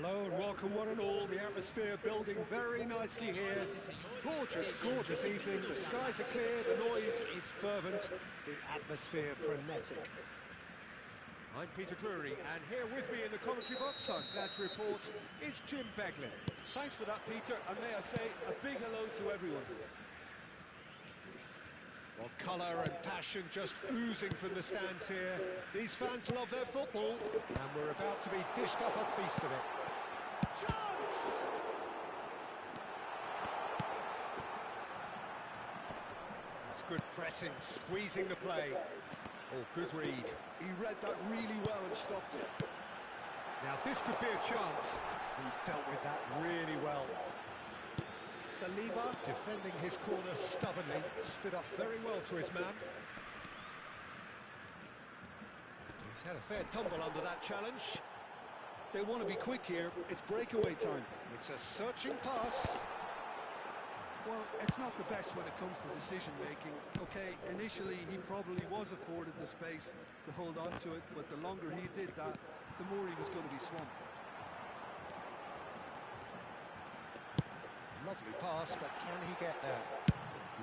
Hello and welcome one and all. The atmosphere building very nicely here. Gorgeous, gorgeous evening. The skies are clear, the noise is fervent, the atmosphere frenetic. I'm Peter Drury, and here with me in the commentary box, I'm glad to report, is Jim Beglin. Thanks for that, Peter, and may I say a big hello to everyone. Well, colour and passion just oozing from the stands here. These fans love their football, and we're about to be dished up a feast of it. Chance! That's good pressing, squeezing the play. Oh, good read. He read that really well and stopped it. Now, this could be a chance. He's dealt with that really well. Saliba, defending his corner stubbornly, stood up very well to his man. He's had a fair tumble under that challenge. They want to be quick here. It's breakaway time. It's a searching pass. Well, it's not the best when it comes to decision-making. Okay, initially he probably was afforded the space to hold on to it, but the longer he did that, the more he was going to be swamped. Lovely pass, but can he get there?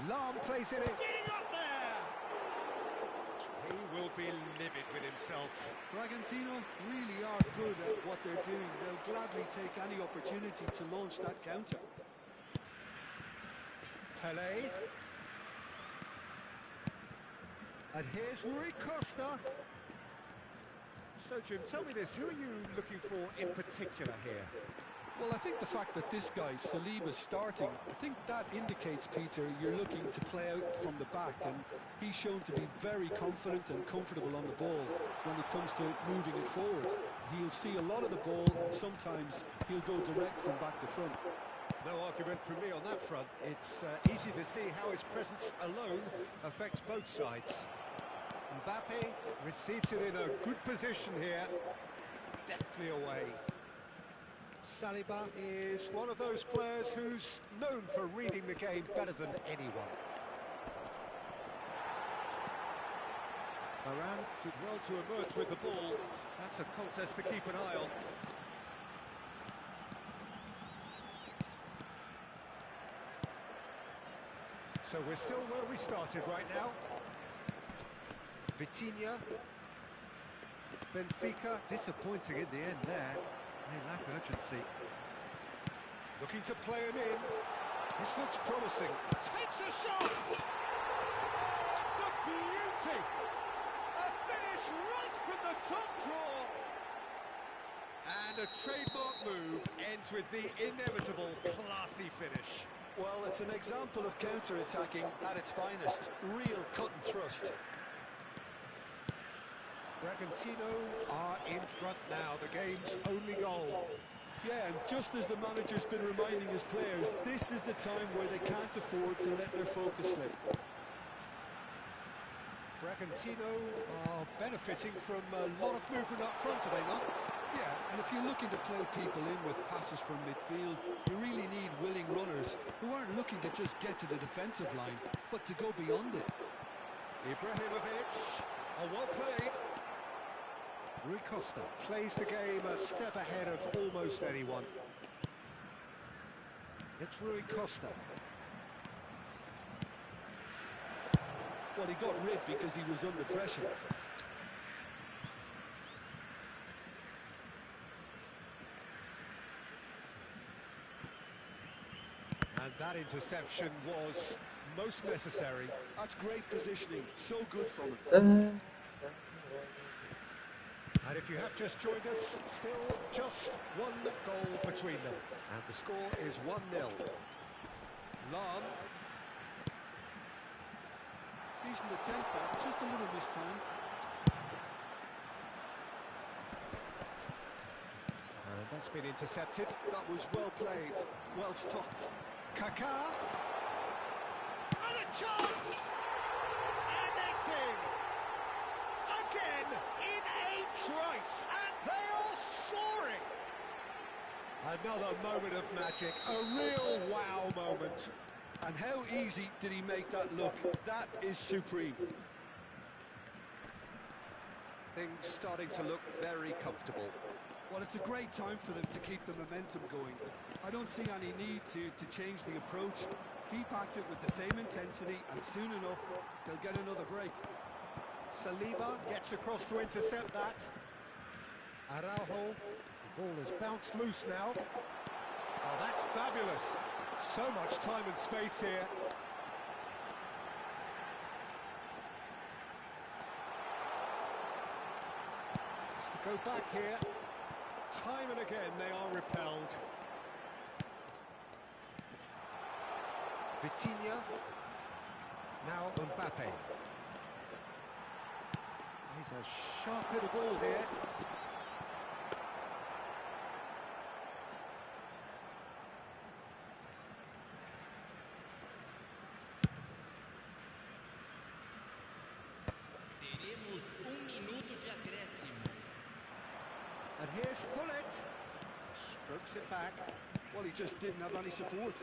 Lahm plays in it. Getting up there! He will be livid with himself. Bragantino really are good at what they're doing. They'll gladly take any opportunity to launch that counter. Pelé. And here's Rui Costa. So, Jim, tell me this. Who are you looking for in particular here? Well, I think the fact that this guy, Saliba's starting, I think that indicates, Peter, you're looking to play out from the back, and he's shown to be very confident and comfortable on the ball when it comes to moving it forward. He'll see a lot of the ball, and sometimes he'll go direct from back to front. No argument from me on that front. It's easy to see how his presence alone affects both sides. Mbappe receives it in a good position here, deftly away. Saliba is one of those players who's known for reading the game better than anyone. Varane did well to emerge with the ball. That's a contest to keep an eye on. So we're still where we started right now. Vitinha. Benfica disappointing in the end there. They lack urgency. Looking to play him in. This looks promising. Takes a shot! Oh, it's a beauty! A finish right from the top draw! And a trademark move ends with the inevitable classy finish. Well, it's an example of counter-attacking at its finest. Real cut and thrust. Bragantino are in front now, the game's only goal. Yeah, and just as the manager's been reminding his players, this is the time where they can't afford to let their focus slip. Bragantino are benefiting from a lot of movement up front, are they not? Yeah, and if you're looking to play people in with passes from midfield, you really need willing runners who aren't looking looking to just get to the defensive line, but to go beyond it. Ibrahimovic. Oh, well played. Rui Costa plays the game a step ahead of almost anyone. It's Rui Costa. Well, he got rid because he was under pressure. And that interception was most necessary. That's great positioning, so good from him. And if you have just joined us, still just one goal between them. And the score is 1-0. Lan. Decent attempt, but just a little mistimed. And that's been intercepted. That was well played, well stopped. Kaká. And a chance! And it's in! Again, in a trice, and they are soaring! Another moment of magic, a real wow moment. And how easy did he make that look? That is supreme. Things starting to look very comfortable. Well, it's a great time for them to keep the momentum going. I don't see any need to change the approach. Keep at it with the same intensity, and soon enough, they'll get another break. Saliba gets across to intercept that. Araujo, the ball has bounced loose now. Oh, that's fabulous. So much time and space here. Has to go back here. Time and again they are repelled. Vitinha. Now Mbappe. He's a sharp little ball here. Teremos minuto de acréscimo. And here's Hullet. Strokes it back. Well, he just didn't have any support.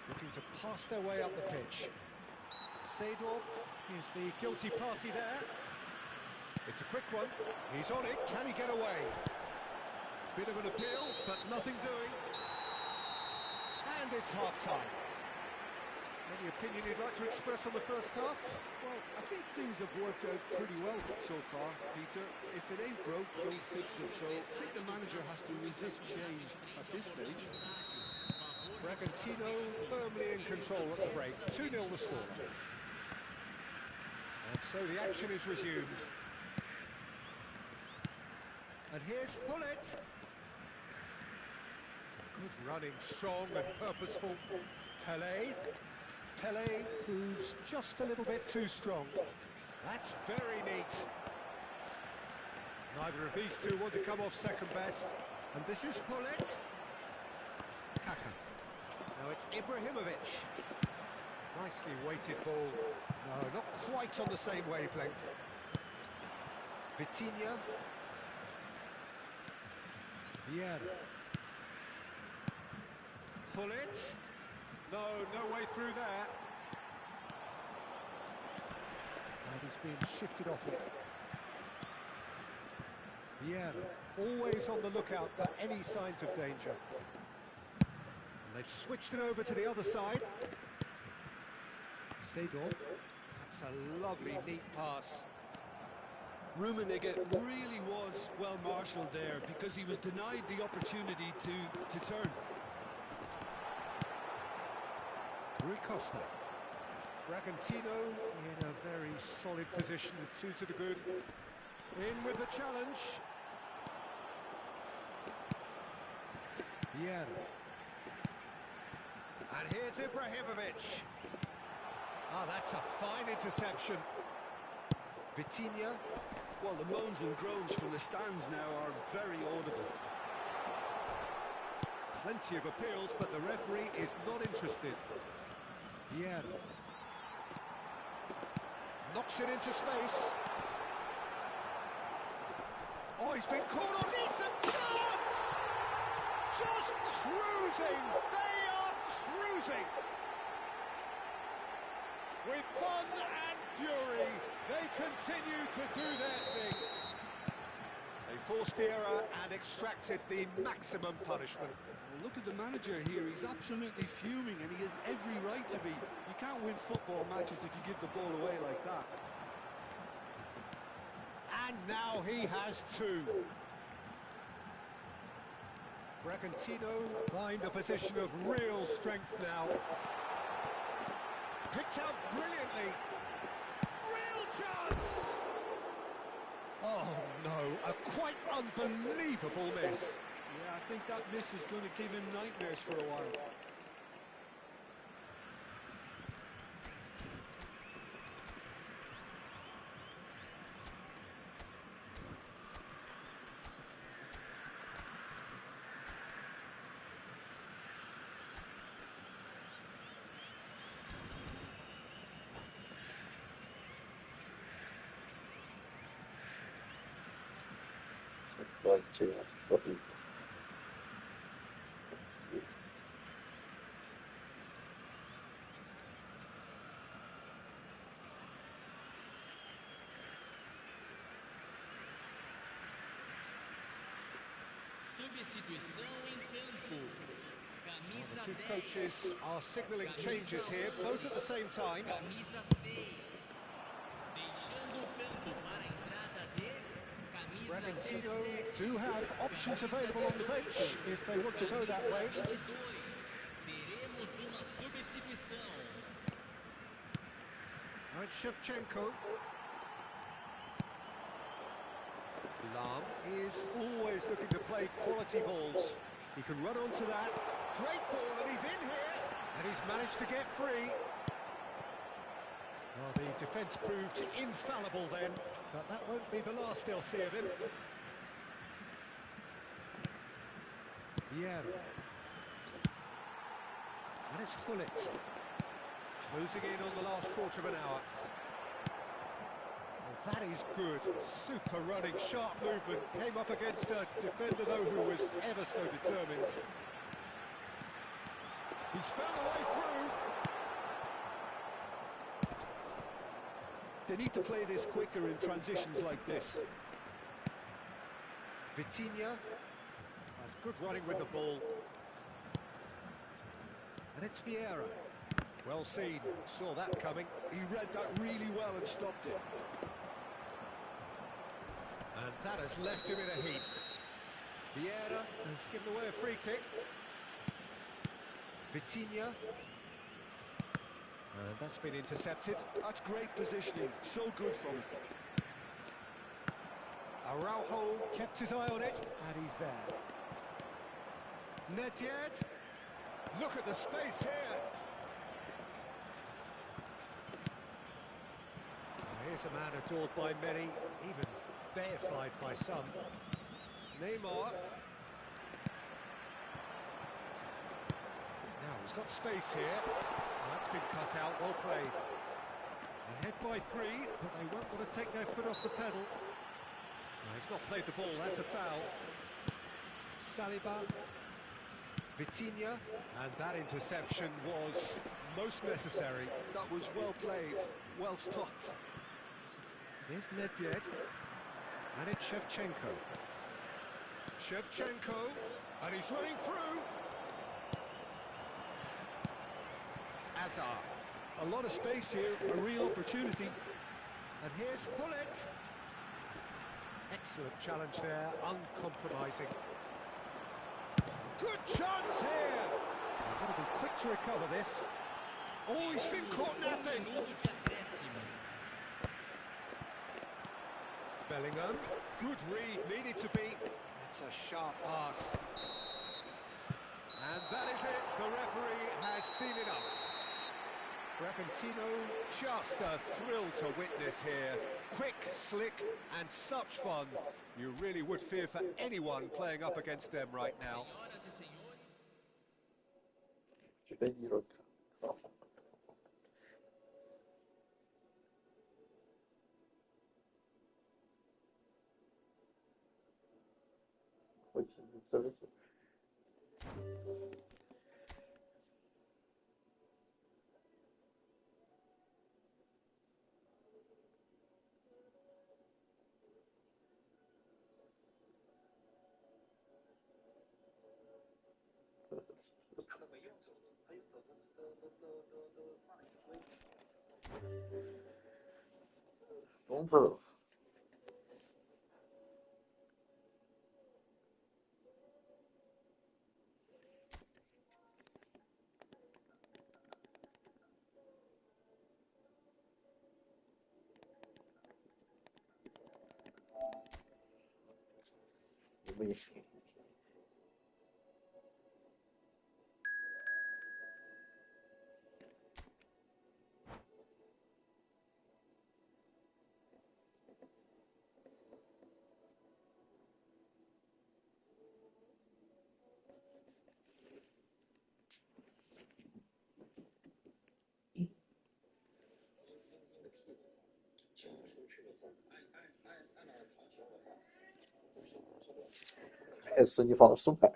Looking to pass their way up the pitch. Seedorf is the guilty party there. It's a quick one. He's on it. Can he get away? Bit of an appeal, but nothing doing. And it's half-time. Any opinion you'd like to express on the first half? Well, I think things have worked out pretty well so far, Peter. If it ain't broke, don't fix it. So I think the manager has to resist change at this stage. Bragantino firmly in control at the break. 2-0 the score. And so the action is resumed. And here's Hullet. Good running, strong and purposeful. Pelé. Pelé proves just a little bit too strong. That's very neat. Neither of these two want to come off second best. And this is Hullet. Kaká. Now it's Ibrahimovic. Nicely weighted ball. No, not quite on the same wavelength. Vitinha. Vieira. Hullet. No way through there. And he's been shifted off it. Vieira. Always on the lookout for any signs of danger. And they've switched it over to the other side. Seedorf. That's a lovely, neat pass. Rummenigge really was well marshalled there because he was denied the opportunity to turn. Rui Costa. Bragantino in a very solid position, 2 to the good. In with the challenge. Vieira. And here's Ibrahimovic. Ah, that's a fine interception. Vitinha. Well, the moans and groans from the stands now are very audible. Plenty of appeals, but the referee is not interested. Vieira. Knocks it into space. Oh, he's been caught on decent chance! Just cruising! They are cruising! With fun and fury, they continue to do their thing. They forced the error and extracted the maximum punishment. Well, look at the manager here, he's absolutely fuming and he has every right to be. You can't win football matches if you give the ball away like that. And now he has two. Bragantino find a position of real strength now. Picked out brilliantly. Real chance! Oh no, a quite unbelievable miss. Yeah, I think that miss is going to give him nightmares for a while. Substituição em campo. The Camisa two 10. coaches are signalling changes here, both at the same time. Camisa 6. Deixando o campo para a entrada de camisa Bragantino 17. do have options available on the bench if they want to go that way. Camisa 22. Teremos uma substituição. And Shevchenko. Lahm is always looking to play quality balls. He can run onto that. Great ball, and he's in here. And he's managed to get free. Well, the defence proved infallible then, but that won't be the last they'll see of him. Vieira. And it's Hullet. Closing in on the last quarter of an hour. Well, that is good. Super running, sharp movement. Came up against a defender, though, who was ever so determined. He's found a way through. They need to play this quicker in transitions like this. Vitinha has good running with the ball. And it's Vieira. Well seen, saw that coming. He read that really well and stopped it. And that has left him in a heap. Vieira has given away a free kick. Vitinha. And that's been intercepted. That's great positioning, so good from him. Araujo kept his eye on it, and he's there. Nedved. Look at the space here. Here's a man adored by many, even deified by some. Neymar. Now he's got space here. That's been cut out, well played. Ahead by 3, but they won't want to take their foot off the pedal. No, he's not played the ball, that's a foul. Saliba. Vitinha. And that interception was most necessary. That was well played, well stopped. Here's Nedved, and it's Shevchenko. Shevchenko, and he's running through. Azar. A lot of space here, a real opportunity. And here's Hullet. Excellent challenge there, uncompromising. Good chance here. They've got to be quick to recover this. Oh, he's been caught napping. Minuto de acréscimo. Bellingham, good read, needed to be. That's a sharp pass. And that is it, the referee has seen enough. Bragantino, just a thrill to witness here. Quick, slick, and such fun. You really would fear for anyone playing up against them right now. Senhoras e senhores. Services. 中分。没事。还是你放手牌。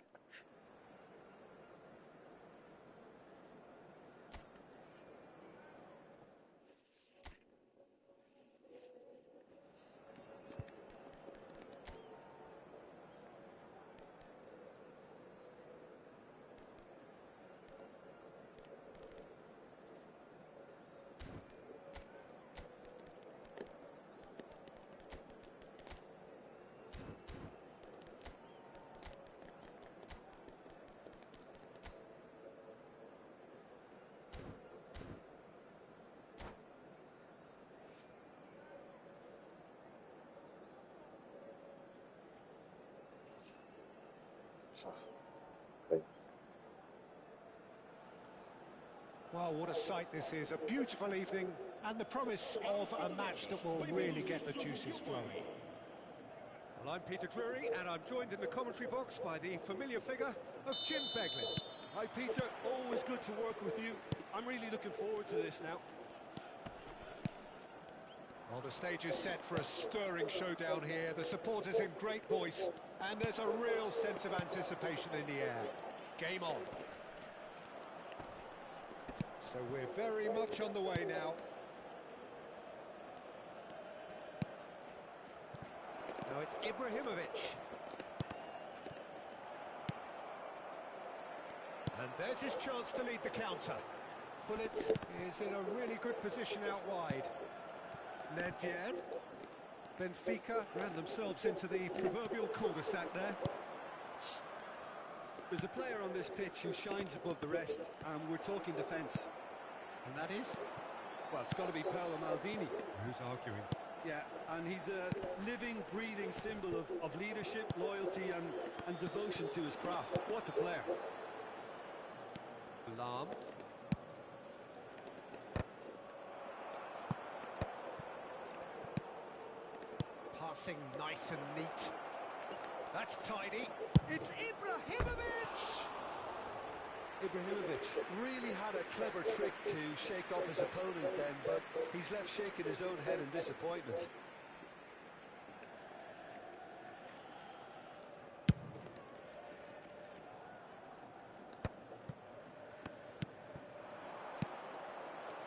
Well, what a sight this is. A beautiful evening and the promise of a match that will really get the juices flowing. Well, I'm Peter Drury and I'm joined in the commentary box by the familiar figure of Jim Beglin. Hi, Peter. Always good to work with you. I'm really looking forward to this now. Well, the stage is set for a stirring showdown here. The supporters in great voice and there's a real sense of anticipation in the air. Game on. So we're very much on the way now. Now it's Ibrahimovic. And there's his chance to lead the counter. Gullit is in a really good position out wide. Nedved. Benfica ran themselves into the proverbial cul-de-sac there. There's a player on this pitch who shines above the rest, and we're talking defence. And that is? Well, it's got to be Paolo Maldini. Who's arguing? Yeah, and he's a living, breathing symbol of leadership, loyalty and devotion to his craft. What a player. Lahm. Passing nice and neat. That's tidy. It's Ibrahimovic! Ibrahimovic really had a clever trick to shake off his opponent then, but he's left shaking his own head in disappointment.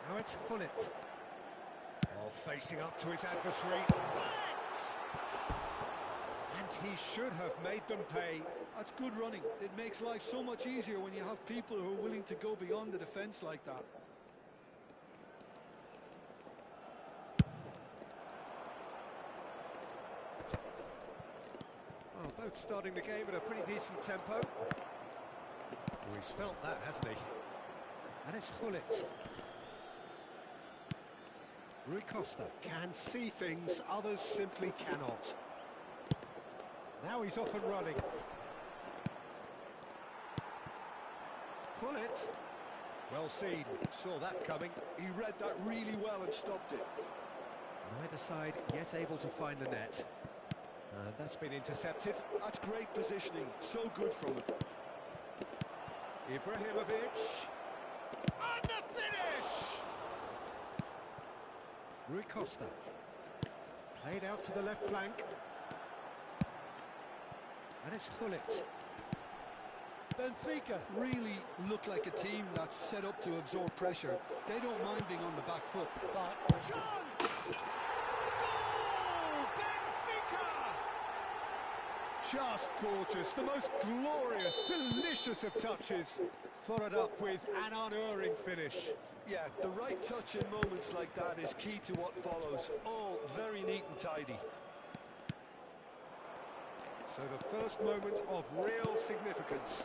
Now it's Gullit. Oh, facing up to his adversary. And he should have made them pay. That's good running. It makes life so much easier when you have people who are willing to go beyond the defence like that. Well, both starting the game at a pretty decent tempo. Oh, he's felt that, hasn't he? And it's Gullit. Rui Costa can see things others simply cannot. Now he's off and running. Gullit. Well seen. Saw that coming. He read that really well and stopped it. Neither side yet able to find the net. And that's been intercepted. That's great positioning. So good from him. Ibrahimovic. And the finish! Rui Costa. Played out to the left flank. And it's Gullit. Benfica really look like a team that's set up to absorb pressure. They don't mind being on the back foot. But chance! Goal! Benfica! just gorgeous, the most glorious, delicious of touches, followed up with an unerring finish. Yeah, the right touch in moments like that is key to what follows. All very neat and tidy. So the first moment of real significance.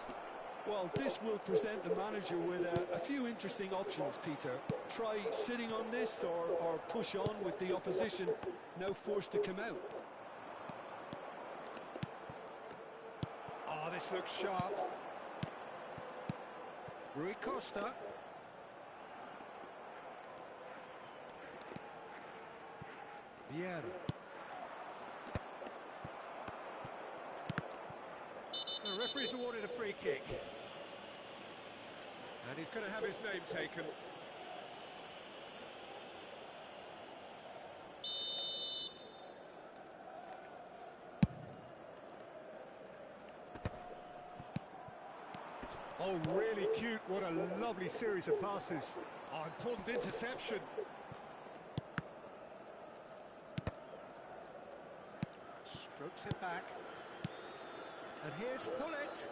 Well, this will present the manager with a few interesting options, Peter. Try sitting on this or push on with the opposition now forced to come out. Oh, this looks sharp. Rui Costa. Vieira. The referee's awarded a free kick. And he's going to have his name taken. Oh, really cute. What a lovely series of passes. Oh, important interception. Strokes it back. And here's Hullet.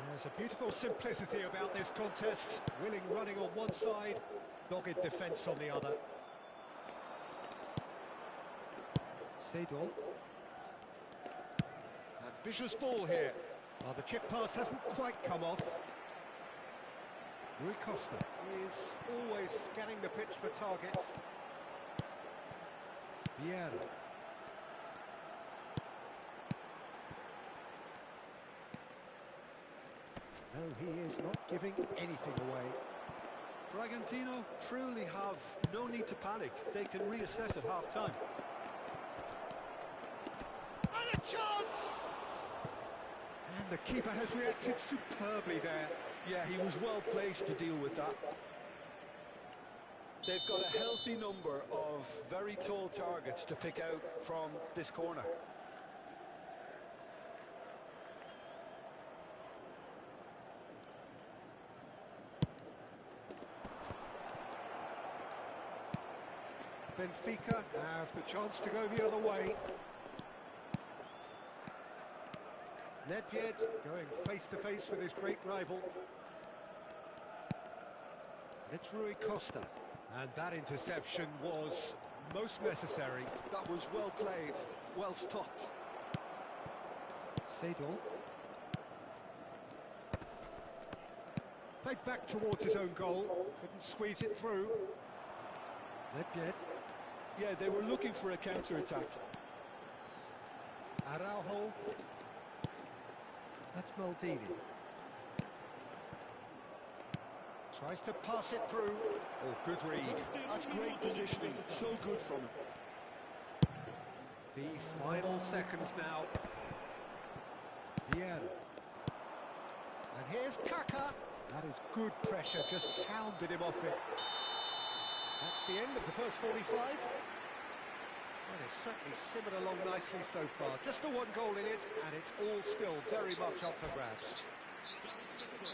There's a beautiful simplicity about this contest. Willing running on one side, dogged defence on the other. Seedorf. Ambitious ball here. Well, the chip pass hasn't quite come off. Rui Costa is always scanning the pitch for targets. Vieira. No, he is not giving anything away. Bragantino truly have no need to panic. They can reassess at half-time. And a chance! And the keeper has reacted superbly there. Yeah, he was well placed to deal with that. They've got a healthy number of very tall targets to pick out from this corner. Benfica have the chance to go the other way. Nedved going face to face with his great rival. It's Rui Costa. And that interception was most necessary. That was well played, well stopped. Seedorf. Played back towards his own goal. Couldn't squeeze it through. Nedved. Yeah, they were looking for a counter-attack. Araujo. That's Maldini. Tries to pass it through. Oh, good read. That's great positioning. So good from him. The final seconds now. Vieira. And here's Kaka. That is good pressure, just hounded him off it. That's the end of the first 45. Well, it's certainly simmered along nicely so far. Just the one goal in it, and it's all still very much up for grabs.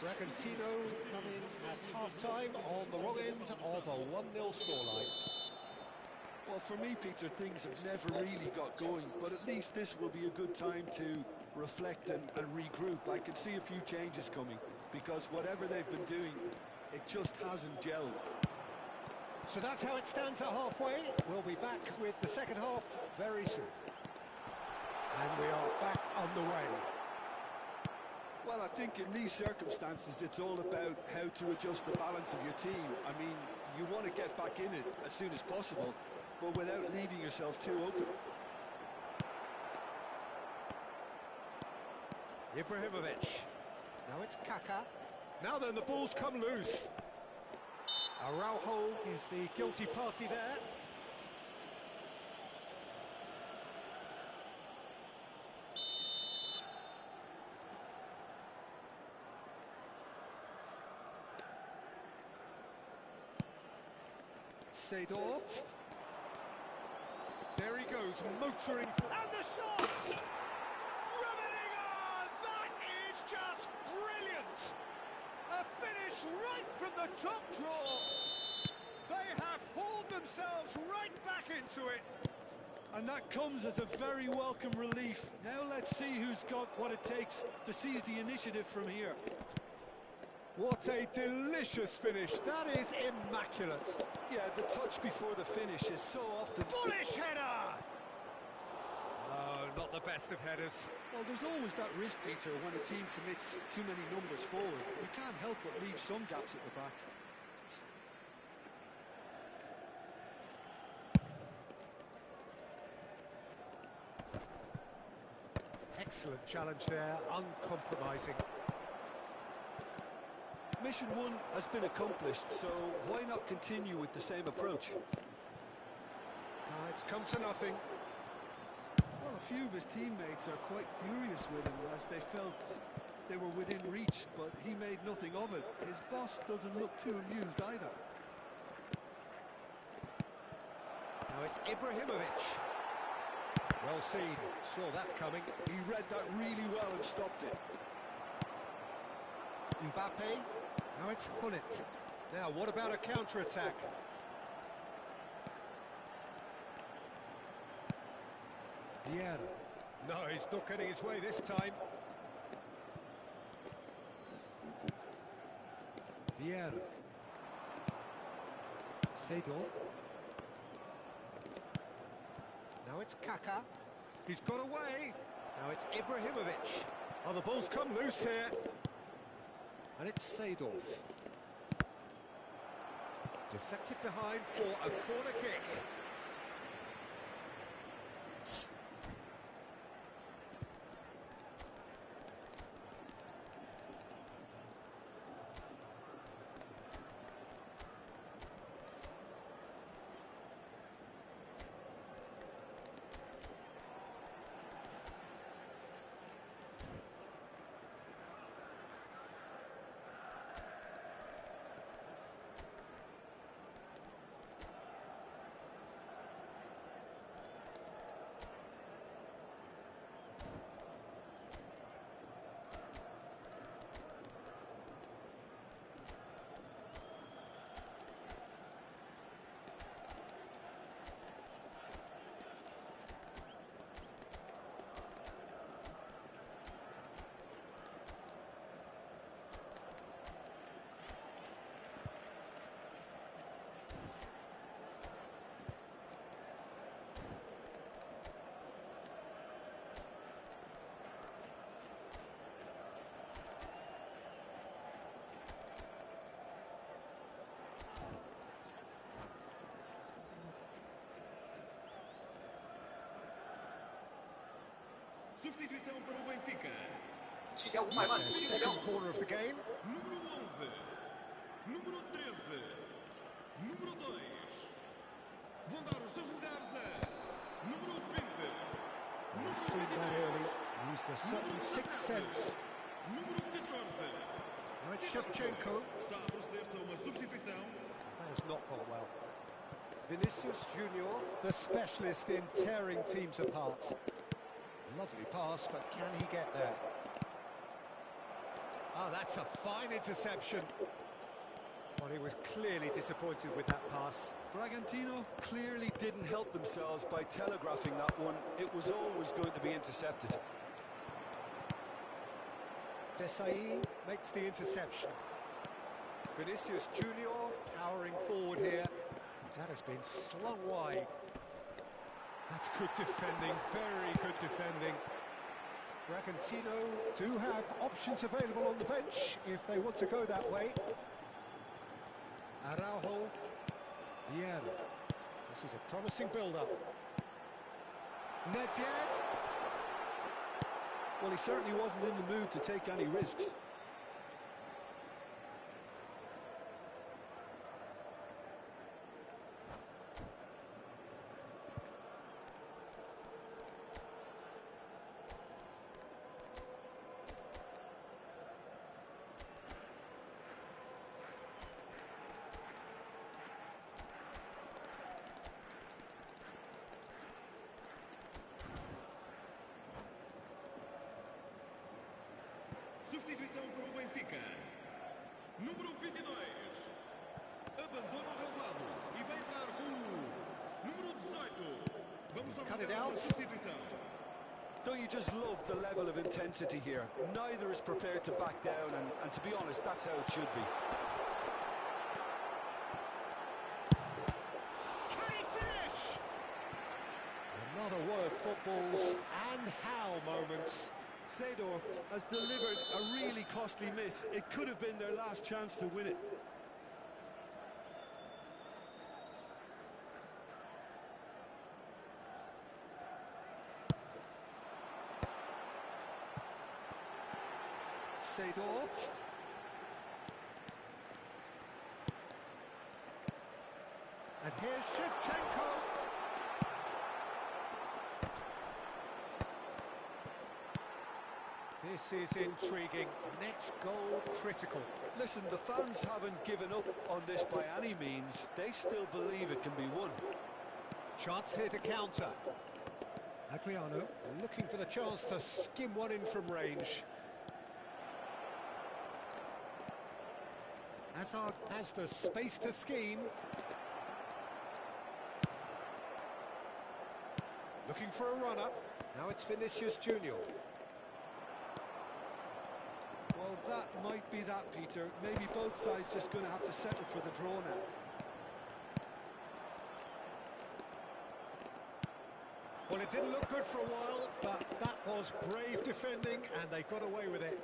Bragantino come in at half-time on the wrong end of a 1-0 scoreline. Well, for me, Peter, things have never really got going, but at least this will be a good time to reflect and regroup. I can see a few changes coming, because whatever they've been doing, it just hasn't gelled. So that's how it stands at halfway. We'll be back with the second half very soon. And we are back on the way. Well, I think in these circumstances, it's all about how to adjust the balance of your team. I mean, you want to get back in it as soon as possible, but without leaving yourself too open. Ibrahimovic. Now it's Kaka. Now then, the ball's come loose. Araujo is the guilty party there. Seedorf. There he goes, motoring. And the shot! Riveting on! That is just brilliant! A finish right from the top draw. They have hauled themselves right back into it. And that comes as a very welcome relief. Now let's see who's got what it takes to seize the initiative from here. What a delicious finish. That is immaculate. Yeah, the touch before the finish is so often... Bullish header! Oh, not the best of headers. Well, there's always that risk, Peter, when a team commits too many numbers forward. You can't help but leave some gaps at the back. Excellent challenge there, uncompromising. Mission one has been accomplished, so why not continue with the same approach? It's come to nothing. Well, a few of his teammates are quite furious with him as they felt they were within reach, but he made nothing of it. His boss doesn't look too amused either. Now it's Ibrahimovic. Well seen, saw that coming. He read that really well and stopped it. Mbappe, now it's Hullet. Now what about a counter-attack? Vieira. No, he's not getting his way this time. Vieira. Seedorf. Now it's Kaká. He's got away. Now it's Ibrahimovic. Oh, the ball's come loose here. And it's Seedorf. Deflected behind for a corner kick. Substituição para o Benfica. Second corner of the game. Número 11. Número 13. Número 2. Vão dar os seus lugares a número 20. We've seen that early. Used a certain sixth sense. Número 14. Right, Shevchenko. Está a proceder-se a uma substituição. That has not gone well. Vinicius Junior, the specialist in tearing teams apart. Lovely pass, but can he get there? Oh, that's a fine interception. Well, he was clearly disappointed with that pass. Bragantino clearly didn't help themselves by telegraphing that one. It was always going to be intercepted. Desai makes the interception. Vinicius Junior powering forward here. That has been slung wide. That's good defending, very good defending. Bragantino do have options available on the bench if they want to go that way. Araujo. Vieira. This is a promising build-up. Nedved. Well, he certainly wasn't in the mood to take any risks. Substituição para o Benfica. Número 22. Abandona o relevado e vai entrar com o número 18. Vamos cut it out. Don't you just love the level of intensity here? Neither is prepared to back down, and to be honest, that's how it should be. Can he finish? Another one of football's and how moments. Seedorf has delivered a really costly miss. It could have been their last chance to win it. Seedorf. And here's Shevchenko. This is intriguing. Next goal critical. Listen, the fans haven't given up on this by any means. They still believe it can be won. Chance here to counter. Adriano looking for the chance to skim one in from range. Hazard has the space to scheme. Looking for a runner. Now it's Vinicius Junior. Well, that might be that, Peter. Maybe both sides just going to have to settle for the draw now. Well, it didn't look good for a while, but that was brave defending, and they got away with it.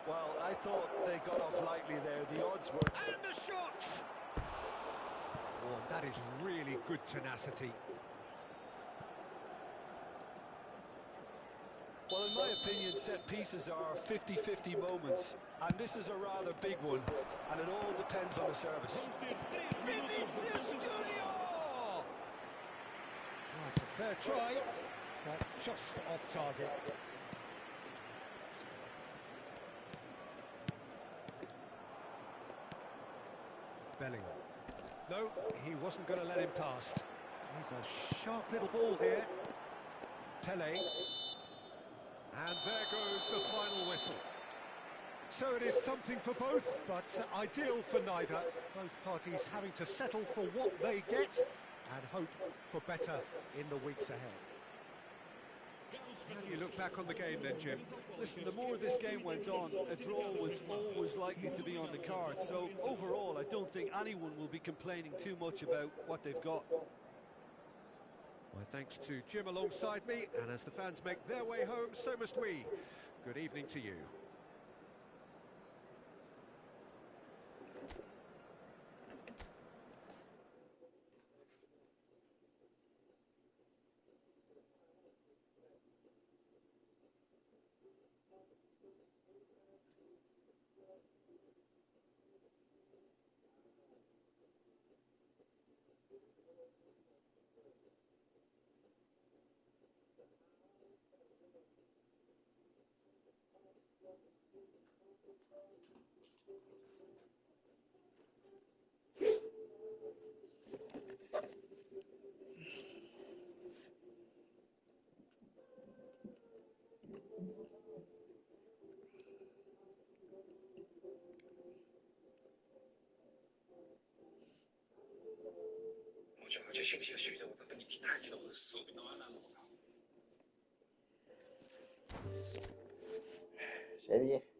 Well, I thought they got off lightly there. The odds were... And the shot! Oh, that is really good tenacity. Well, in my opinion, set pieces are 50-50 moments, and this is a rather big one, and it all depends on the service. Vinicius Junior! Oh, it's a fair try, but just off target. Bellingham. No, he wasn't going to let him past. He's a sharp little ball here. Pele. And there goes the final whistle. So it is something for both, but ideal for neither. Both parties having to settle for what they get and hope for better in the weeks ahead. How do you look back on the game then, Jim? Listen, the more this game went on, a draw was always likely to be on the cards. So overall, I don't think anyone will be complaining too much about what they've got. My thanks to Jim alongside me, and as the fans make their way home, so must we. Good evening to you.谁的？